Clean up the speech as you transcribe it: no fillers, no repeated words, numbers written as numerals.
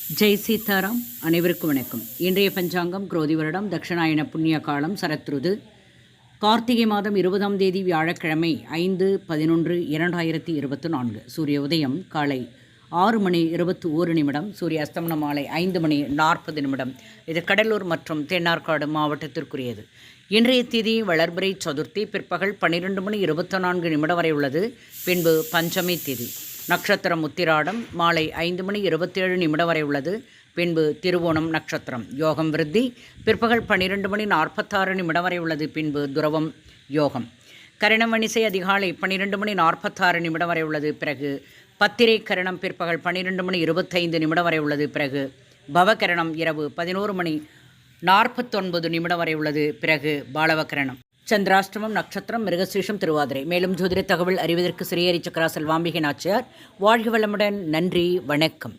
ஜெய் சீதாராம். அனைவருக்கும் வணக்கம். இன்றைய பஞ்சாங்கம் குரோதி வருடம் தட்சிணாயன புண்ணிய காலம் சரத்ருது கார்த்திகை மாதம் 20ஆம் தேதி வியாழக்கிழமை 5/11/2024. சூரிய உதயம் காலை 6:21. சூரிய அஸ்தமனம் மாலை 5:40. இது கடலூர் மற்றும் தென்னார்காடு மாவட்டத்திற்குரியது. இன்றைய திதி வளர்பிறை சதுர்த்தி பிற்பகல் 12:24 வரை உள்ளது. பின்பு பஞ்சமி திதி. நட்சத்திரம் உத்திராடம் மாலை 5:27 வரை உள்ளது. பின்பு திருவோணம் நட்சத்திரம். யோகம் விருத்தி பிற்பகல் 12:46 வரை உள்ளது. பின்பு துரவம் யோகம். கரணம் வணிசை அதிகாலை 12:46 வரை உள்ளது. பிறகு பத்திரை கரணம் பிற்பகல் 12:25 வரை உள்ளது. பிறகு பவகரணம் இரவு 11:49 வரை உள்ளது. பிறகு பாலவகரணம். சந்திராஷ்டமம் நட்சத்திரம் மிருகசீஷம் திருவாதிரை. மேலும் ஜோதிட தகவல் அறிவதற்கு ஸ்ரீஹரி சக்கரா செல்வாம்பிகை நாச்சியார். வாழ்க வளமுடன். நன்றி, வணக்கம்.